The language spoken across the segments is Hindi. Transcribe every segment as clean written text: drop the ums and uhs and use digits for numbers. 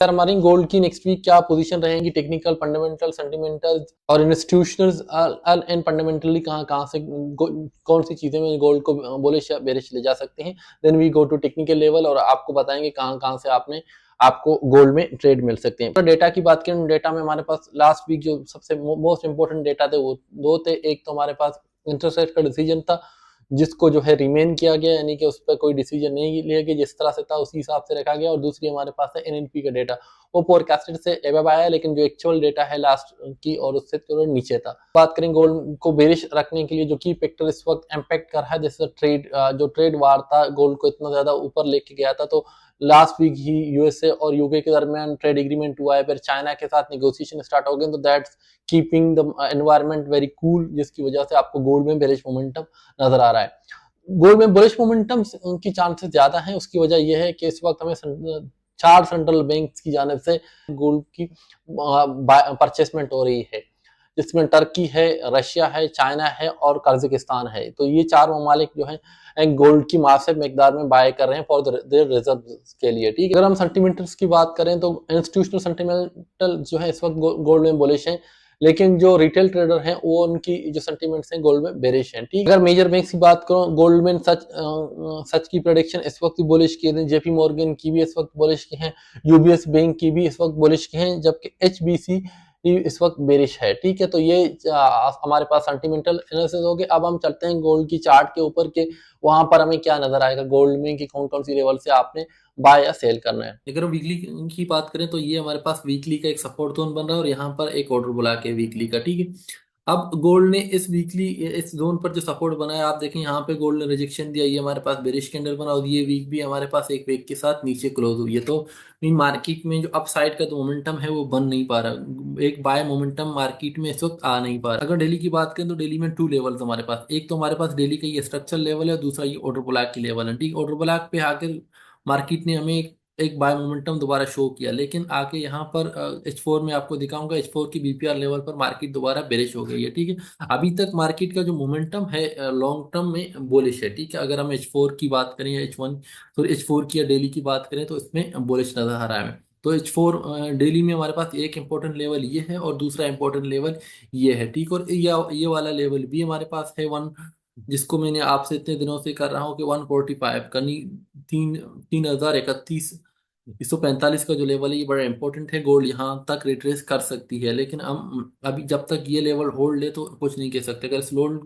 सर हमारी गोल्ड की नेक्स्ट वीक क्या पोजीशन रहेगी, टेक्निकल, फंडामेंटल, सेंटिमेंटल और इंस्टीट्यूशनल एंड फंडामेंटली कहाँ कहाँ से कौन सी चीजें में गोल्ड को बुलिश या बेरिश ले जा सकते हैं। Then we go to technical level और आपको बताएंगे कहाँ कहाँ से आपको गोल्ड में ट्रेड मिल सकते हैं। तो डेटा की बात करें, डेटा में हमारे पास लास्ट वीक जो सबसे मोस्ट इंपोर्टेंट डेटा थे वो दो थे। एक तो हमारे पास इंटरेस्ट रेट का डिसीजन था जिसको जो है रिमेन किया गया, यानी कि उस पर कोई डिसीजन नहीं लिया गया, जिस तरह से था उसी हिसाब से रखा गया। और दूसरी हमारे पास है एनएनपी का डेटा, वो फोरकास्टेड से एबव आया लेकिन जो एक्चुअल डेटा है लास्ट की और उससे थोड़ा नीचे था। बात करें गोल्ड को बेरिश रखने के लिए जो की फैक्टर इस वक्त इम्पैक्ट कर रहा है, जैसे जो ट्रेड वार था गोल्ड को इतना ज्यादा ऊपर लेके गया था, तो लास्ट वीक ही यूएसए और यूके के दरमियान ट्रेड एग्रीमेंट हुआ है, फिर चाइना के साथ नेगोशिएशन स्टार्ट हो गए, तो that's keeping the environment very cool, जिसकी वजह से आपको गोल्ड में बेरिश मोमेंटम नजर आ रहा है। गोल्ड में बुलिश मोमेंटम की चांसेस ज्यादा हैं। उसकी वजह यह है कि इस वक्त हमें चार सेंट्रल बैंक की जानिब से गोल्ड की परचेसमेंट हो रही है, जिसमें टर्की है, रशिया है, चाइना है और कजाकिस्तान है। तो ये चार ममालिक जो हैं गोल्ड की मासिव मिकदार में बाय कर रहे हैं फॉर देयर रिजर्व के लिए। ठीक है, अगर हम सेंटिमेंटल्स की बात करें तो इंस्टीट्यूशनल सेंटिमेंटल जो है इस वक्त गोल्ड में बुलिश है, लेकिन जो रिटेल ट्रेडर हैं वो उनकी जो सेंटीमेंट्स हैं गोल्ड में बेरिश हैं। ठीक, अगर मेजर बैंक्स की बात करूं, गोल्डमैन सच की प्रेडिक्शन इस वक्त बुलिश की है, जेपी मॉर्गन की भी इस वक्त बुलिश की है, यूबीएस बैंक की भी इस वक्त बुलिश की है, जबकि एचबीसी इस वक्त बेरिश है। ठीक है, तो ये हमारे पास सेंटिमेंटल एनालिसिस हो गए। अब हम चलते हैं गोल्ड की चार्ट के ऊपर के वहां पर हमें क्या नजर आएगा गोल्ड में कि कौन कौन सी लेवल से आपने बाय या सेल करना है। अगर हम वीकली की बात करें तो ये हमारे पास वीकली का एक सपोर्ट जोन बन रहा है और यहाँ पर एक ऑर्डर बुला के वीकली का। ठीक है, अब गोल्ड ने इस जोन पर जो सपोर्ट बनाया, आप देखें यहाँ पे गोल्ड ने रिजेक्शन दिया, ये हमारे पास बेरिश कैंडल बना और ये वीक भी हमारे पास एक वीक के साथ नीचे क्लोज हुई है। तो मार्केट में जो अपसाइड का जो मोमेंटम है वो बन नहीं पा रहा, एक बाय मोमेंटम मार्केट में इस वक्त आ नहीं पा रहा। अगर डेली की बात करें तो डेली में टू लेवल्स हमारे पास, एक तो हमारे पास डेली का ये स्ट्रक्चर लेवल है, दूसरा ये ऑर्डर ब्लॉक की लेवल है। ठीक, ऑर्डर ब्लॉक पे आकर मार्केट ने हमें एक बाय मोमेंटम दोबारा शो किया, लेकिन आके यहाँ पर H4 में आपको दिखाऊंगा, H4 की बीपीआर लेवल पर मार्केट दोबारा बेरिश हो गई है। ठीक है, अभी तक मार्केट का जो मोमेंटम है लॉन्ग टर्म में बुलिश है। ठीक है, अगर हम H4 की बात करें या H1 तो H4 की या डेली की बात करें तो इसमें बुलिश नजर आ रहा है हमें। तो H4 डेली में हमारे पास एक इंपॉर्टेंट लेवल ये है और दूसरा इंपॉर्टेंट लेवल ये है। ठीक, और ये वाला लेवल भी हमारे पास है वन, जिसको मैंने आपसे इतने दिनों से कर रहा हूँ कि 145 का नहीं, 3031 145 का जो लेवल है ये बड़ा इंपॉर्टेंट है। गोल्ड यहाँ तक रिट्रेस कर सकती है, लेकिन हम अभी जब तक ये लेवल होल्ड ले तो कुछ नहीं कह सकते। अगर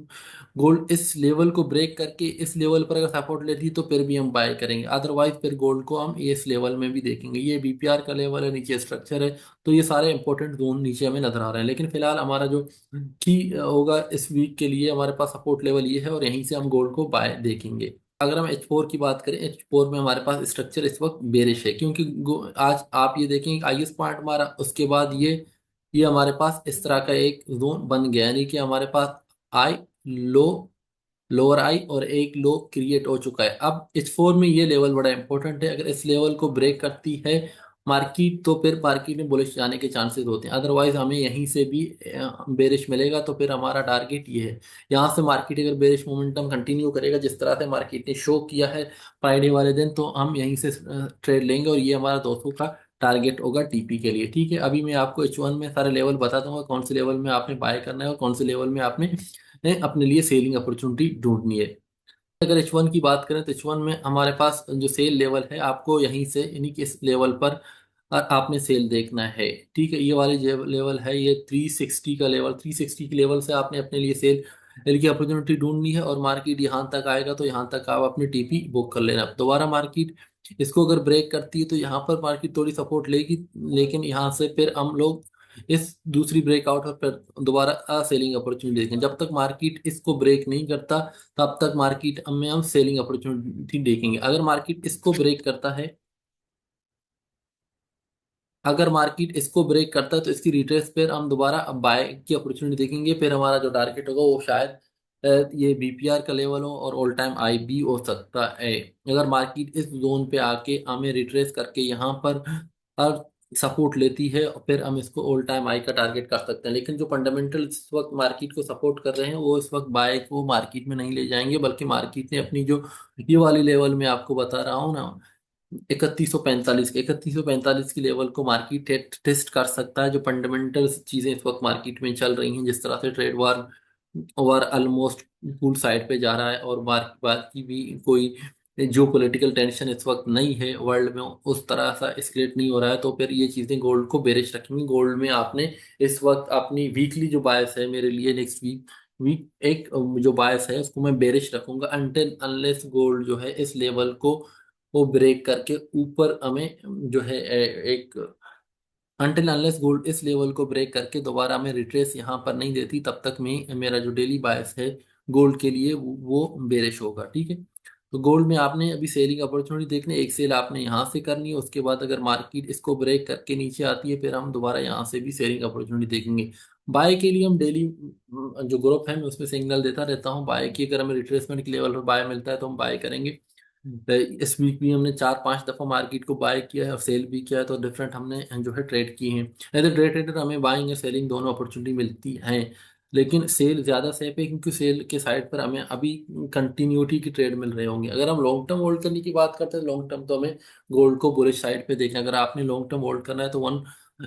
गोल्ड इस लेवल को ब्रेक करके इस लेवल पर अगर सपोर्ट लेती तो फिर भी हम बाय करेंगे, अदरवाइज फिर गोल्ड को हम इस लेवल में भी देखेंगे। ये बीपीआर का लेवल है, नीचे स्ट्रक्चर है, तो ये सारे इंपॉर्टेंट जोन नीचे हमें नजर आ रहे हैं। लेकिन फिलहाल हमारा जो की होगा इस वीक के लिए, हमारे पास सपोर्ट लेवल ये है और यहीं से हम गोल्ड को बाय देखेंगे। अगर हम H4 की बात करें, H4 में हमारे पास स्ट्रक्चर इस वक्त बेरिश है, क्योंकि आज आप ये देखें आईएस पॉइंट मारा, उसके बाद ये हमारे पास इस तरह का एक जोन बन गया, यानी कि हमारे पास आई लो, लोअर आई और एक लो क्रिएट हो चुका है। अब H4 में ये लेवल बड़ा इंपॉर्टेंट है, अगर इस लेवल को ब्रेक करती है मार्केट तो फिर मार्केट में बुलिश जाने के चांसेस होते हैं, अदरवाइज हमें यहीं से भी बेरिश मिलेगा। तो फिर हमारा टारगेट ये है, यहाँ से मार्केट अगर बेरिश मोमेंटम कंटिन्यू करेगा जिस तरह से मार्केट ने शो किया है फ्राइडे वाले दिन, तो हम यहीं से ट्रेड लेंगे और ये हमारा 200 का टारगेट होगा टीपी के लिए। ठीक है, अभी मैं आपको H1 में सारे लेवल बता दूंगा, कौन से लेवल में आपने बाय करना है और कौन से लेवल में आपने अपने लिए सेलिंग अपॉर्चुनिटी ढूंढनी है। अगर H1 की बात करें तो H1 में हमारे पास जो सेल लेवल है, आपको यहीं से यानी कि इस लेवल पर आपने सेल देखना है। ठीक है, ये वाले जो लेवल है ये 360 का लेवल, 360 के लेवल से आपने अपने लिए सेल की अपॉर्चुनिटी ढूंढनी है और मार्केट यहाँ तक आएगा तो यहाँ तक आप अपनी टीपी बुक कर लेना। दोबारा मार्केट इसको अगर ब्रेक करती है तो यहाँ पर मार्केट थोड़ी सपोर्ट लेगी, लेकिन यहाँ से फिर हम लोग इस दूसरी ब्रेकआउट और फिर दोबारा सेलिंग अपॉर्चुनिटी देखें। जब तक मार्केट इसको ब्रेक नहीं करता तब तक मार्केट में हम सेलिंग अपॉर्चुनिटी देखेंगे। अगर मार्केट इसको ब्रेक करता है तो इसकी रिट्रेस पर हम दोबारा अब बाय की अपॉर्चुनिटी देखेंगे। फिर हमारा जो टारगेट होगा वो शायद ये बीपीआर का लेवल हो और ऑल टाइम आई भी हो सकता है। अगर मार्केट इस जोन पे आके हमें रिट्रेस करके यहाँ पर सपोर्ट लेती है और फिर हम इसको ऑल टाइम आई का टारगेट कर सकते हैं। लेकिन जो फंडामेंटल इस वक्त मार्केट को सपोर्ट कर रहे हैं वो इस वक्त बाय को मार्केट में नहीं ले जाएंगे, बल्कि मार्केट ने अपनी जो ये वाली लेवल में आपको बता रहा हूँ ना, 3145 की लेवल को मार्केट टेस्ट कर सकता है। जो फंडामेंटल चीजें इस वक्त मार्केट में चल रही हैं, जिस तरह से ट्रेड वार वार ऑलमोस्ट कूल साइड पे जा रहा है, और बाकी भी कोई जो पॉलिटिकल टेंशन इस वक्त नहीं है वर्ल्ड में, उस तरह सा एस्केलेट नहीं हो रहा है, तो फिर ये चीजें गोल्ड को बेरिश रखेंगी। गोल्ड में आपने इस वक्त अपनी वीकली जो बायस है मेरे लिए, नेक्स्ट वीक वीक एक जो बायस है उसको मैं बेरिश रखूंगा, अनटिल अनलेस गोल्ड जो है इस लेवल को वो ब्रेक करके ऊपर हमें जो है एक अनटिल अनलेस गोल्ड इस लेवल को ब्रेक करके दोबारा हमें रिट्रेस यहाँ पर नहीं देती, तब तक में मेरा जो डेली बायस है गोल्ड के लिए वो बेरिश होगा। ठीक है, तो गोल्ड में आपने अभी सेलिंग अपॉर्चुनिटी देखने, एक सेल आपने यहाँ से करनी है, उसके बाद अगर मार्केट इसको ब्रेक करके नीचे आती है फिर हम दोबारा यहाँ से भी सेलिंग अपॉर्चुनिटी देखेंगे। बाय के लिए हम डेली जो ग्रुप है मैं उसमें सिग्नल देता रहता हूँ बाय की, अगर हमें रिट्रेसमेंट के लेवल पर बाय मिलता है तो हम बाय करेंगे। इस वीक भी हमने 4-5 दफा मार्केट को बाय किया है और सेल भी किया है, तो डिफरेंट हमने जो है ट्रेड किए हैं। एज ए ट्रेडर हमें बाइंग और सेलिंग दोनों अपॉर्चुनिटी मिलती हैं, लेकिन सेल ज्यादा सेफ है क्योंकि सेल के साइड पर हमें अभी कंटिन्यूटी की ट्रेड मिल रहे होंगे। अगर हम लॉन्ग टर्म होल्ड करने की बात करते हैं, लॉन्ग टर्म तो हमें गोल्ड को बुलिश साइड पे देखना है। अगर आपने लॉन्ग टर्म होल्ड करना है तो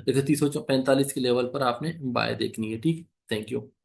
3145 के लेवल पर आपने बाय देखनी है। ठीक, थैंक यू।